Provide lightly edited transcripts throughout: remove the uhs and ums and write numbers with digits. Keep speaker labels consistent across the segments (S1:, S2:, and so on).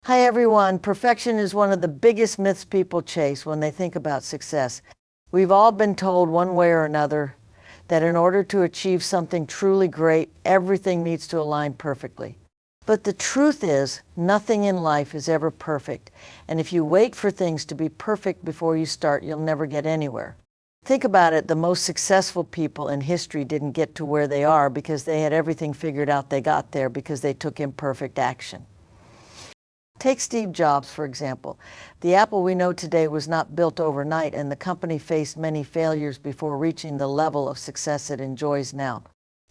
S1: Hi everyone, perfection is one of the biggest myths people chase when they think about success. We've all been told one way or another that in order to achieve something truly great, everything needs to align perfectly. But the truth is, nothing in life is ever perfect, and if you wait for things to be perfect before you start, you'll never get anywhere. Think about it, the most successful people in history didn't get to where they are because they had everything figured out. They got there because they took imperfect action. Take Steve Jobs, for example. The Apple we know today was not built overnight, and the company faced many failures before reaching the level of success it enjoys now.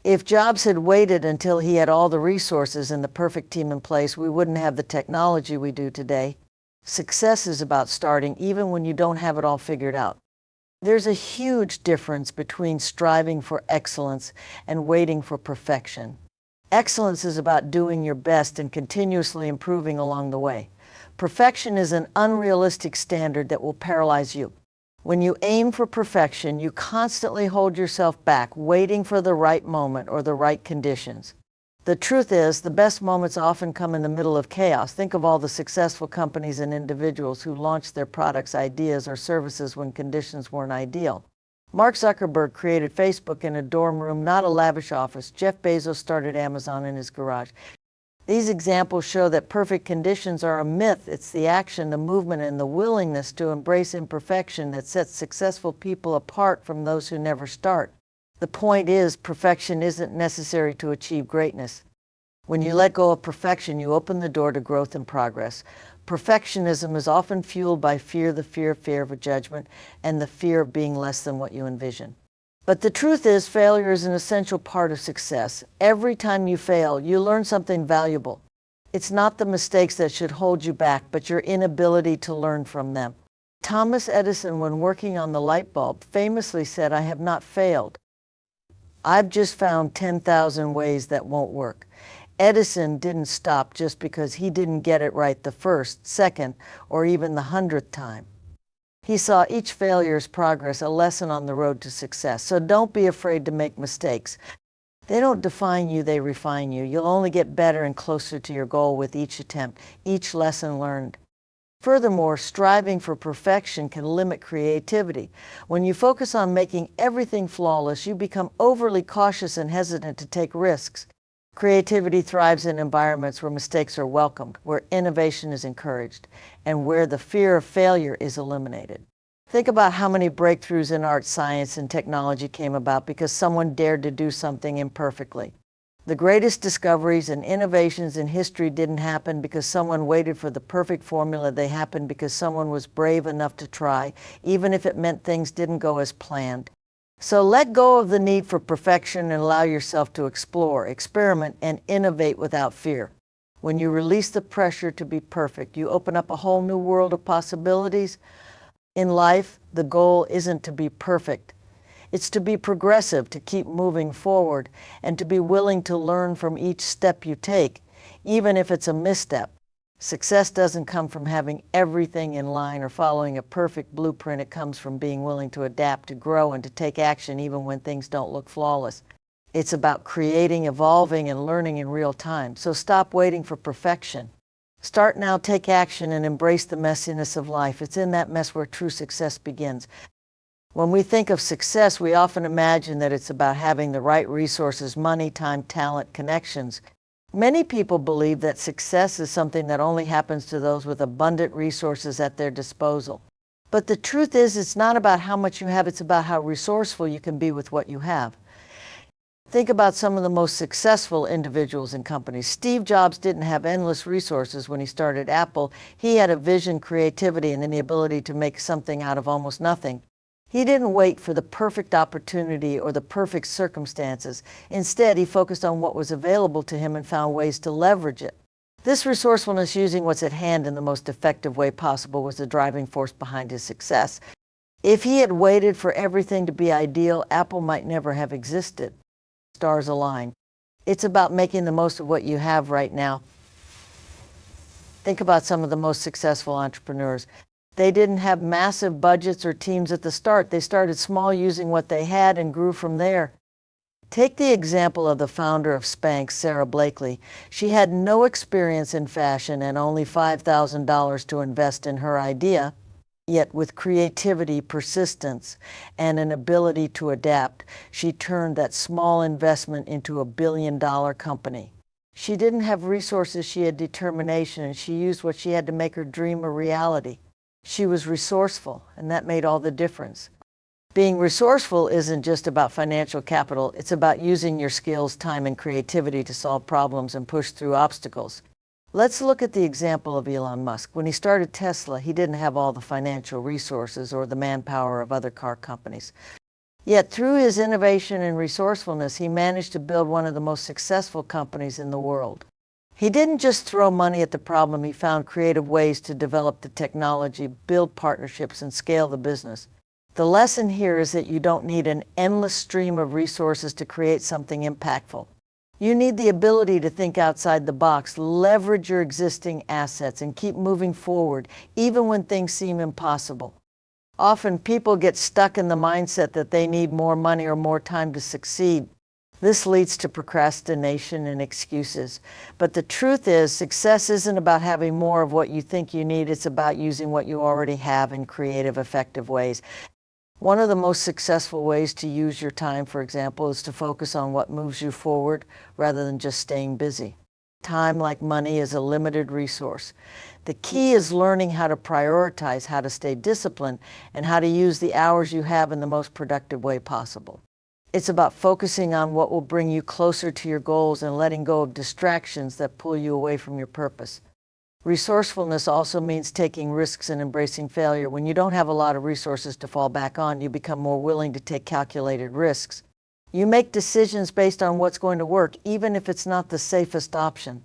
S1: If Jobs had waited until he had all the resources and the perfect team in place, we wouldn't have the technology we do today. Success is about starting even when you don't have it all figured out. There's a huge difference between striving for excellence and waiting for perfection. Excellence is about doing your best and continuously improving along the way. Perfection is an unrealistic standard that will paralyze you. When you aim for perfection, you constantly hold yourself back, waiting for the right moment or the right conditions. The truth is, the best moments often come in the middle of chaos. Think of all the successful companies and individuals who launched their products, ideas, or services when conditions weren't ideal. Mark Zuckerberg created Facebook in a dorm room, not a lavish office. Jeff Bezos started Amazon in his garage. These examples show that perfect conditions are a myth. It's the action, the movement, and the willingness to embrace imperfection that sets successful people apart from those who never start. The point is, perfection isn't necessary to achieve greatness. When you let go of perfection, you open the door to growth and progress. Perfectionism is often fueled by fear, the fear of a judgment, and the fear of being less than what you envision. But the truth is, failure is an essential part of success. Every time you fail, you learn something valuable. It's not the mistakes that should hold you back, but your inability to learn from them. Thomas Edison, when working on the light bulb, famously said, "I have not failed. I've just found 10,000 ways that won't work." Edison didn't stop just because he didn't get it right the first, second, or even the 100th time. He saw each failure as progress, a lesson on the road to success. So don't be afraid to make mistakes. They don't define you, they refine you. You'll only get better and closer to your goal with each attempt, each lesson learned. Furthermore, striving for perfection can limit creativity. When you focus on making everything flawless, you become overly cautious and hesitant to take risks. Creativity thrives in environments where mistakes are welcomed, where innovation is encouraged, and where the fear of failure is eliminated. Think about how many breakthroughs in art, science, and technology came about because someone dared to do something imperfectly. The greatest discoveries and innovations in history didn't happen because someone waited for the perfect formula. They happened because someone was brave enough to try, even if it meant things didn't go as planned. So let go of the need for perfection and allow yourself to explore, experiment, and innovate without fear. When you release the pressure to be perfect, you open up a whole new world of possibilities. In life, the goal isn't to be perfect. It's to be progressive, to keep moving forward, and to be willing to learn from each step you take, even if it's a misstep. Success doesn't come from having everything in line or following a perfect blueprint. It comes from being willing to adapt, to grow, and to take action even when things don't look flawless. It's about creating, evolving, and learning in real time. So stop waiting for perfection. Start now, take action, and embrace the messiness of life. It's in that mess where true success begins. When we think of success, we often imagine that it's about having the right resources, money, time, talent, connections. Many people believe that success is something that only happens to those with abundant resources at their disposal. But the truth is, it's not about how much you have, it's about how resourceful you can be with what you have. Think about some of the most successful individuals and companies. Steve Jobs didn't have endless resources when he started Apple. He had a vision, creativity, and then the ability to make something out of almost nothing. He didn't wait for the perfect opportunity or the perfect circumstances. Instead, he focused on what was available to him and found ways to leverage it. This resourcefulness, using what's at hand in the most effective way possible, was the driving force behind his success. If he had waited for everything to be ideal, Apple might never have existed. Stars align. It's about making the most of what you have right now. Think about some of the most successful entrepreneurs. They didn't have massive budgets or teams at the start. They started small, using what they had, and grew from there. Take the example of the founder of Spanx, Sarah Blakely. She had no experience in fashion and only $5,000 to invest in her idea. Yet with creativity, persistence, and an ability to adapt, she turned that small investment into a billion-dollar company. She didn't have resources, she had determination, and she used what she had to make her dream a reality. She was resourceful, and that made all the difference. Being resourceful isn't just about financial capital, it's about using your skills, time, and creativity to solve problems and push through obstacles. Let's look at the example of Elon Musk. When he started Tesla, he didn't have all the financial resources or the manpower of other car companies. Yet through his innovation and resourcefulness, he managed to build one of the most successful companies in the world. He didn't just throw money at the problem, he found creative ways to develop the technology, build partnerships, and scale the business. The lesson here is that you don't need an endless stream of resources to create something impactful. You need the ability to think outside the box, leverage your existing assets, and keep moving forward, even when things seem impossible. Often people get stuck in the mindset that they need more money or more time to succeed. This leads to procrastination and excuses. But the truth is, success isn't about having more of what you think you need, it's about using what you already have in creative, effective ways. One of the most successful ways to use your time, for example, is to focus on what moves you forward rather than just staying busy. Time, like money, is a limited resource. The key is learning how to prioritize, how to stay disciplined, and how to use the hours you have in the most productive way possible. It's about focusing on what will bring you closer to your goals and letting go of distractions that pull you away from your purpose. Resourcefulness also means taking risks and embracing failure. When you don't have a lot of resources to fall back on, you become more willing to take calculated risks. You make decisions based on what's going to work, even if it's not the safest option.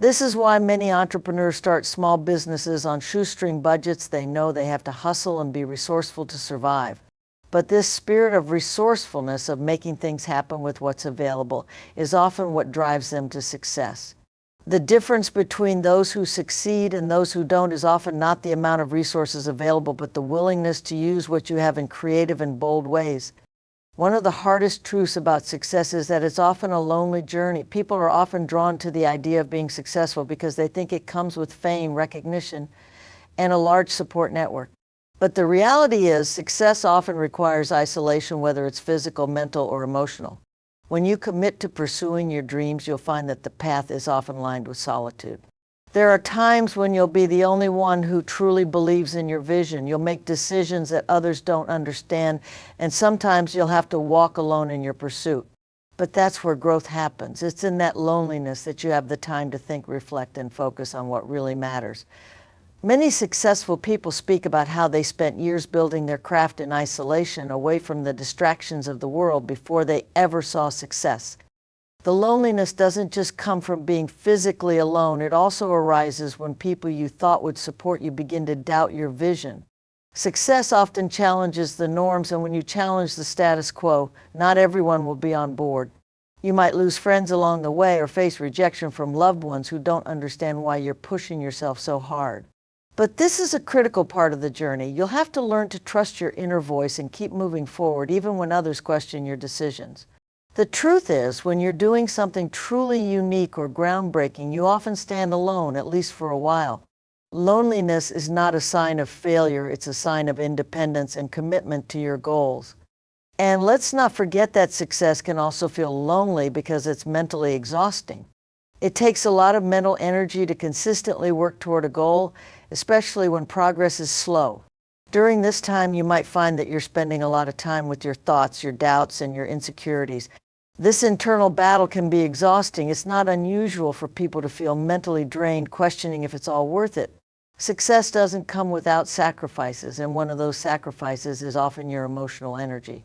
S1: This is why many entrepreneurs start small businesses on shoestring budgets. They know they have to hustle and be resourceful to survive. But this spirit of resourcefulness, of making things happen with what's available, is often what drives them to success. The difference between those who succeed and those who don't is often not the amount of resources available, but the willingness to use what you have in creative and bold ways. One of the hardest truths about success is that it's often a lonely journey. People are often drawn to the idea of being successful because they think it comes with fame, recognition, and a large support network. But the reality is, success often requires isolation, whether it's physical, mental, or emotional. When you commit to pursuing your dreams, you'll find that the path is often lined with solitude. There are times when you'll be the only one who truly believes in your vision. You'll make decisions that others don't understand, and sometimes you'll have to walk alone in your pursuit. But that's where growth happens. It's in that loneliness that you have the time to think, reflect, and focus on what really matters. Many successful people speak about how they spent years building their craft in isolation, away from the distractions of the world, before they ever saw success. The loneliness doesn't just come from being physically alone. It also arises when people you thought would support you begin to doubt your vision. Success often challenges the norms, and when you challenge the status quo, not everyone will be on board. You might lose friends along the way or face rejection from loved ones who don't understand why you're pushing yourself so hard. But this is a critical part of the journey. You'll have to learn to trust your inner voice and keep moving forward, even when others question your decisions. The truth is, when you're doing something truly unique or groundbreaking, you often stand alone, at least for a while. Loneliness is not a sign of failure, it's a sign of independence and commitment to your goals. And let's not forget that success can also feel lonely because it's mentally exhausting. It takes a lot of mental energy to consistently work toward a goal, especially when progress is slow. During this time, you might find that you're spending a lot of time with your thoughts, your doubts, and your insecurities. This internal battle can be exhausting. It's not unusual for people to feel mentally drained, questioning if it's all worth it. Success doesn't come without sacrifices, and one of those sacrifices is often your emotional energy.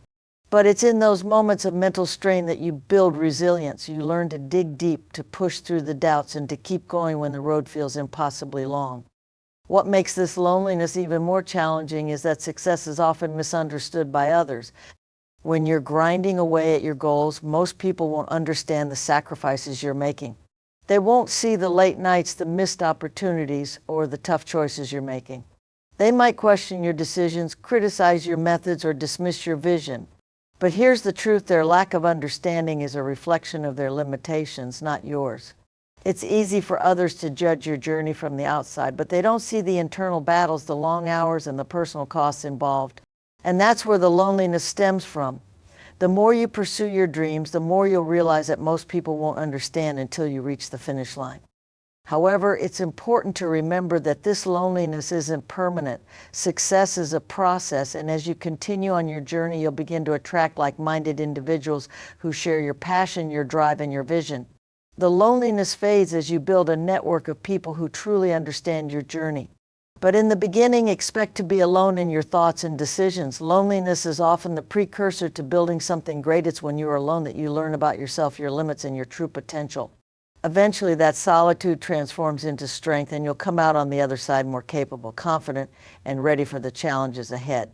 S1: But it's in those moments of mental strain that you build resilience. You learn to dig deep, to push through the doubts, and to keep going when the road feels impossibly long. What makes this loneliness even more challenging is that success is often misunderstood by others. When you're grinding away at your goals, most people won't understand the sacrifices you're making. They won't see the late nights, the missed opportunities, or the tough choices you're making. They might question your decisions, criticize your methods, or dismiss your vision. But here's the truth, their lack of understanding is a reflection of their limitations, not yours. It's easy for others to judge your journey from the outside, but they don't see the internal battles, the long hours, and the personal costs involved. And that's where the loneliness stems from. The more you pursue your dreams, the more you'll realize that most people won't understand until you reach the finish line. However, it's important to remember that this loneliness isn't permanent. Success is a process, and as you continue on your journey, you'll begin to attract like-minded individuals who share your passion, your drive, and your vision. The loneliness fades as you build a network of people who truly understand your journey. But in the beginning, expect to be alone in your thoughts and decisions. Loneliness is often the precursor to building something great. It's when you're alone that you learn about yourself, your limits, and your true potential. Eventually, that solitude transforms into strength, and you'll come out on the other side more capable, confident, and ready for the challenges ahead.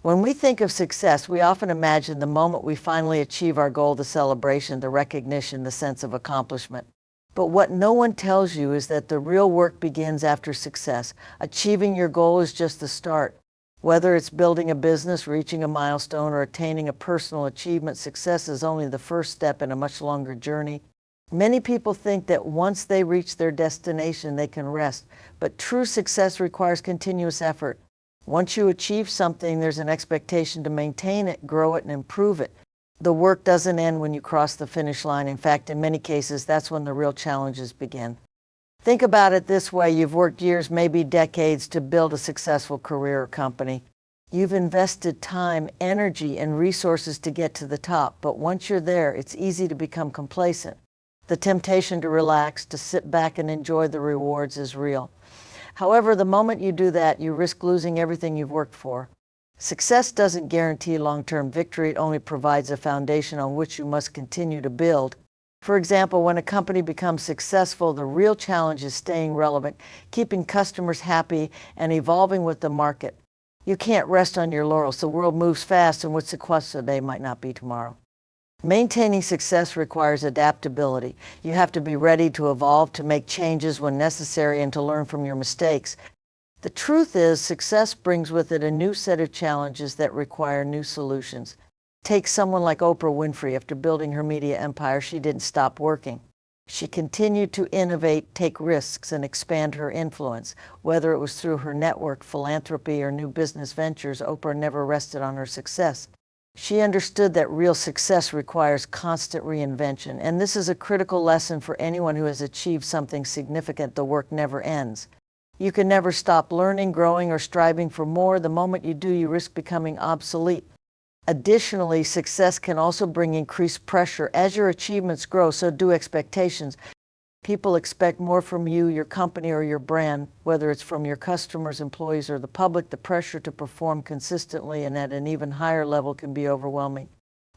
S1: When we think of success, we often imagine the moment we finally achieve our goal, the celebration, the recognition, the sense of accomplishment. But what no one tells you is that the real work begins after success. Achieving your goal is just the start. Whether it's building a business, reaching a milestone, or attaining a personal achievement, success is only the first step in a much longer journey. Many people think that once they reach their destination, they can rest, but true success requires continuous effort. Once you achieve something, there's an expectation to maintain it, grow it, and improve it. The work doesn't end when you cross the finish line. In fact, in many cases, that's when the real challenges begin. Think about it this way. You've worked years, maybe decades, to build a successful career or company. You've invested time, energy, and resources to get to the top, but once you're there, it's easy to become complacent. The temptation to relax, to sit back and enjoy the rewards is real. However, the moment you do that, you risk losing everything you've worked for. Success doesn't guarantee long-term victory. It only provides a foundation on which you must continue to build. For example, when a company becomes successful, the real challenge is staying relevant, keeping customers happy, and evolving with the market. You can't rest on your laurels. The world moves fast, and what's successful today might not be tomorrow. Maintaining success requires adaptability. You have to be ready to evolve, to make changes when necessary, and to learn from your mistakes. The truth is, success brings with it a new set of challenges that require new solutions. Take someone like Oprah Winfrey. After building her media empire, she didn't stop working. She continued to innovate, take risks, and expand her influence. Whether it was through her network, philanthropy, or new business ventures, Oprah never rested on her success. She understood that real success requires constant reinvention, and this is a critical lesson for anyone who has achieved something significant. The work never ends. You can never stop learning, growing, or striving for more. The moment you do, you risk becoming obsolete. Additionally, success can also bring increased pressure. As your achievements grow, so do expectations. People expect more from you, your company, or your brand, whether it's from your customers, employees, or the public. The pressure to perform consistently and at an even higher level can be overwhelming.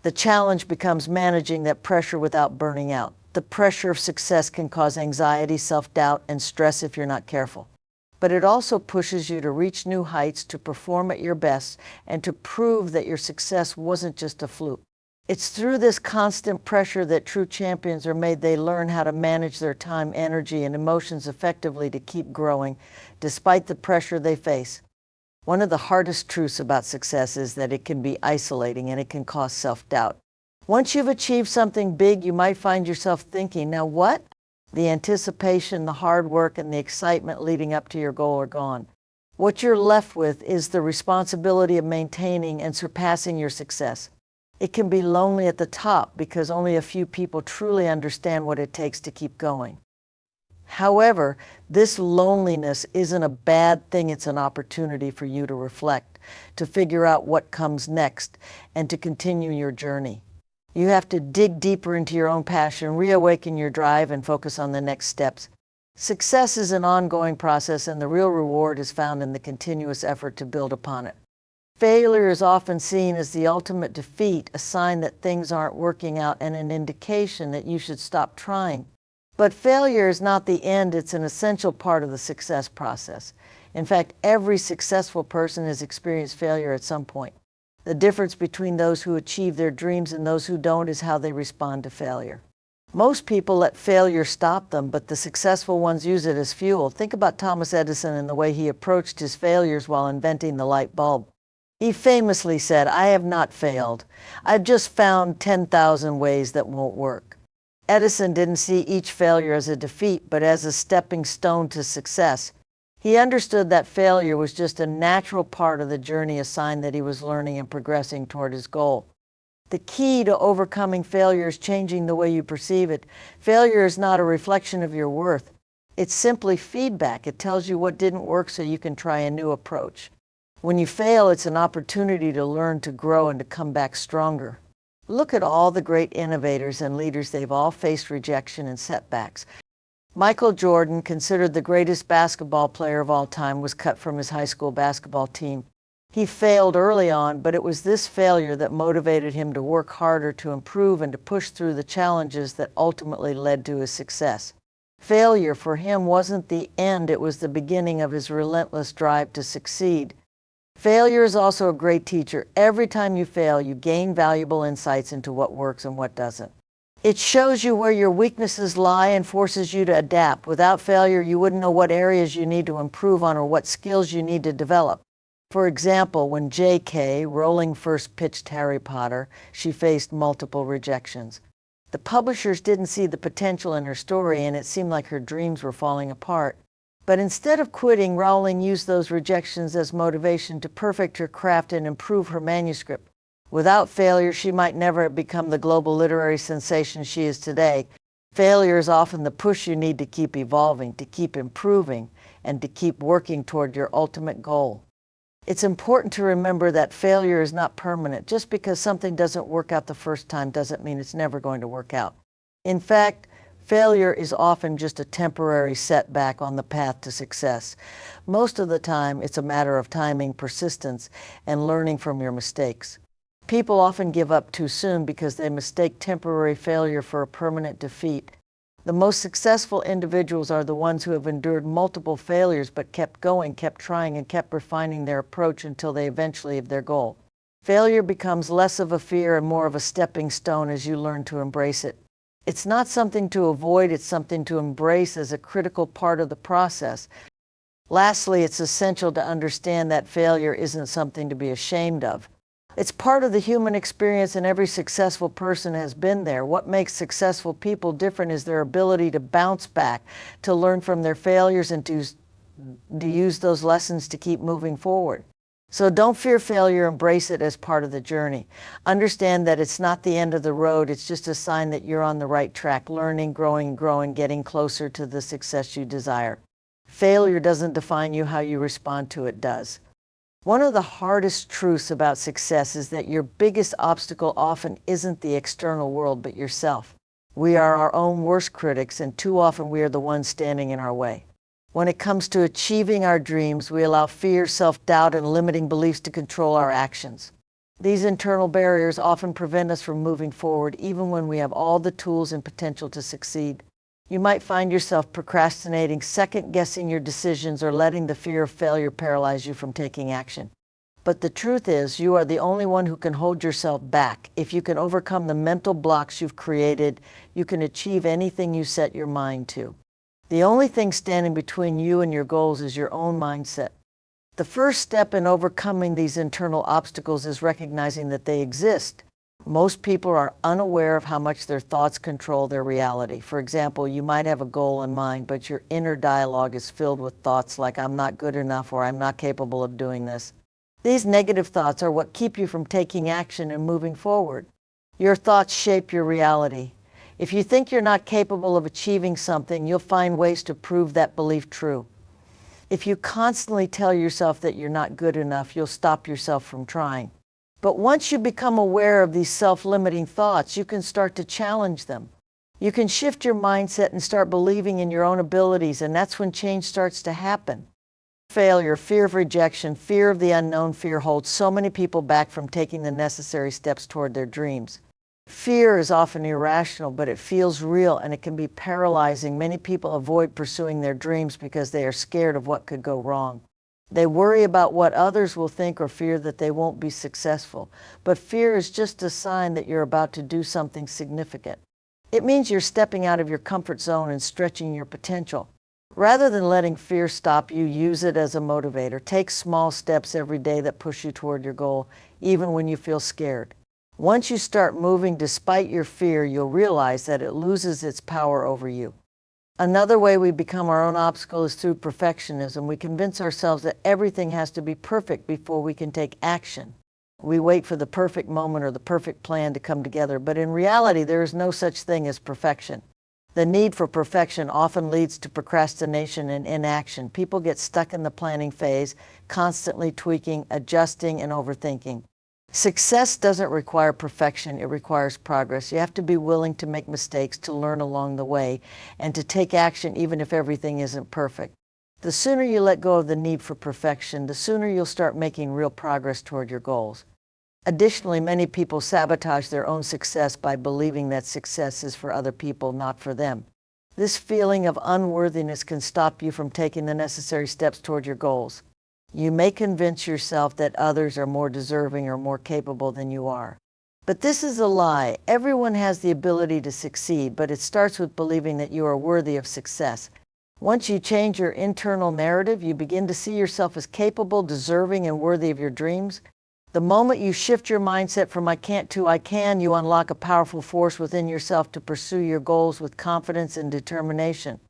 S1: The challenge becomes managing that pressure without burning out. The pressure of success can cause anxiety, self-doubt, and stress if you're not careful. But it also pushes you to reach new heights, to perform at your best, and to prove that your success wasn't just a fluke. It's through this constant pressure that true champions are made. They learn how to manage their time, energy, and emotions effectively to keep growing, despite the pressure they face. One of the hardest truths about success is that it can be isolating and it can cause self-doubt. Once you've achieved something big, you might find yourself thinking, now what? The anticipation, the hard work, and the excitement leading up to your goal are gone. What you're left with is the responsibility of maintaining and surpassing your success. It can be lonely at the top because only a few people truly understand what it takes to keep going. However, this loneliness isn't a bad thing. It's an opportunity for you to reflect, to figure out what comes next, and to continue your journey. You have to dig deeper into your own passion, reawaken your drive, and focus on the next steps. Success is an ongoing process, and the real reward is found in the continuous effort to build upon it. Failure is often seen as the ultimate defeat, a sign that things aren't working out and an indication that you should stop trying. But failure is not the end. It's an essential part of the success process. In fact, every successful person has experienced failure at some point. The difference between those who achieve their dreams and those who don't is how they respond to failure. Most people let failure stop them, but the successful ones use it as fuel. Think about Thomas Edison and the way he approached his failures while inventing the light bulb. He famously said, "I have not failed. I've just found 10,000 ways that won't work." Edison didn't see each failure as a defeat, but as a stepping stone to success. He understood that failure was just a natural part of the journey, a sign that he was learning and progressing toward his goal. The key to overcoming failure is changing the way you perceive it. Failure is not a reflection of your worth. It's simply feedback. It tells you what didn't work so you can try a new approach. When you fail, it's an opportunity to learn, to grow, and to come back stronger. Look at all the great innovators and leaders. They've all faced rejection and setbacks. Michael Jordan, considered the greatest basketball player of all time, was cut from his high school basketball team. He failed early on, but it was this failure that motivated him to work harder, to improve, and to push through the challenges that ultimately led to his success. Failure for him wasn't the end, it was the beginning of his relentless drive to succeed. Failure is also a great teacher. Every time you fail, you gain valuable insights into what works and what doesn't. It shows you where your weaknesses lie and forces you to adapt. Without failure, you wouldn't know what areas you need to improve on or what skills you need to develop. For example, when J.K. Rowling first pitched Harry Potter, she faced multiple rejections. The publishers didn't see the potential in her story, and it seemed like her dreams were falling apart. But instead of quitting, Rowling used those rejections as motivation to perfect her craft and improve her manuscript. Without failure, she might never have become the global literary sensation she is today. Failure is often the push you need to keep evolving, to keep improving, and to keep working toward your ultimate goal. It's important to remember that failure is not permanent. Just because something doesn't work out the first time doesn't mean it's never going to work out. In fact, failure is often just a temporary setback on the path to success. Most of the time, it's a matter of timing, persistence, and learning from your mistakes. People often give up too soon because they mistake temporary failure for a permanent defeat. The most successful individuals are the ones who have endured multiple failures but kept going, kept trying, and kept refining their approach until they eventually have their goal. Failure becomes less of a fear and more of a stepping stone as you learn to embrace it. It's not something to avoid, it's something to embrace as a critical part of the process. Lastly, it's essential to understand that failure isn't something to be ashamed of. It's part of the human experience, and every successful person has been there. What makes successful people different is their ability to bounce back, to learn from their failures, and to use those lessons to keep moving forward. So don't fear failure, embrace it as part of the journey. Understand that it's not the end of the road, it's just a sign that you're on the right track, learning, growing, getting closer to the success you desire. Failure doesn't define you, how you respond to it does. One of the hardest truths about success is that your biggest obstacle often isn't the external world, but yourself. We are our own worst critics, and too often we are the ones standing in our way. When it comes to achieving our dreams, we allow fear, self-doubt, and limiting beliefs to control our actions. These internal barriers often prevent us from moving forward, even when we have all the tools and potential to succeed. You might find yourself procrastinating, second-guessing your decisions, or letting the fear of failure paralyze you from taking action. But the truth is, you are the only one who can hold yourself back. If you can overcome the mental blocks you've created, you can achieve anything you set your mind to. The only thing standing between you and your goals is your own mindset. The first step in overcoming these internal obstacles is recognizing that they exist. Most people are unaware of how much their thoughts control their reality. For example, you might have a goal in mind, but your inner dialogue is filled with thoughts like, "I'm not good enough," or "I'm not capable of doing this." These negative thoughts are what keep you from taking action and moving forward. Your thoughts shape your reality. If you think you're not capable of achieving something, you'll find ways to prove that belief true. If you constantly tell yourself that you're not good enough, you'll stop yourself from trying. But once you become aware of these self-limiting thoughts, you can start to challenge them. You can shift your mindset and start believing in your own abilities, and that's when change starts to happen. Failure, fear of rejection, fear of the unknown, fear holds so many people back from taking the necessary steps toward their dreams. Fear is often irrational, but it feels real, and it can be paralyzing. Many people avoid pursuing their dreams because they are scared of what could go wrong. They worry about what others will think or fear that they won't be successful. But fear is just a sign that you're about to do something significant. It means you're stepping out of your comfort zone and stretching your potential. Rather than letting fear stop you, use it as a motivator. Take small steps every day that push you toward your goal, even when you feel scared. Once you start moving despite your fear, you'll realize that it loses its power over you. Another way we become our own obstacle is through perfectionism. We convince ourselves that everything has to be perfect before we can take action. We wait for the perfect moment or the perfect plan to come together, but in reality, there is no such thing as perfection. The need for perfection often leads to procrastination and inaction. People get stuck in the planning phase, constantly tweaking, adjusting, and overthinking. Success doesn't require perfection, it requires progress. You have to be willing to make mistakes, to learn along the way, and to take action even if everything isn't perfect. The sooner you let go of the need for perfection, the sooner you'll start making real progress toward your goals. Additionally, many people sabotage their own success by believing that success is for other people, not for them. This feeling of unworthiness can stop you from taking the necessary steps toward your goals. You may convince yourself that others are more deserving or more capable than you are. But this is a lie. Everyone has the ability to succeed, but it starts with believing that you are worthy of success. Once you change your internal narrative, you begin to see yourself as capable, deserving, and worthy of your dreams. The moment you shift your mindset from I can't to I can, you unlock a powerful force within yourself to pursue your goals with confidence and determination.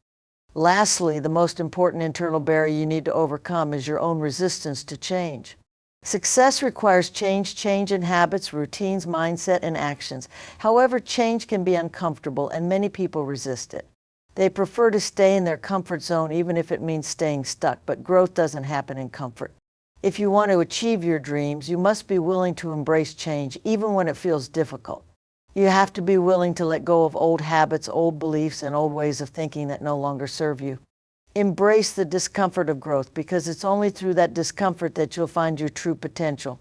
S1: Lastly, the most important internal barrier you need to overcome is your own resistance to change. Success requires change in habits, routines, mindset, and actions. However, change can be uncomfortable, and many people resist it. They prefer to stay in their comfort zone even if it means staying stuck, but growth doesn't happen in comfort. If you want to achieve your dreams, you must be willing to embrace change, even when it feels difficult. You have to be willing to let go of old habits, old beliefs, and old ways of thinking that no longer serve you. Embrace the discomfort of growth, because it's only through that discomfort that you'll find your true potential.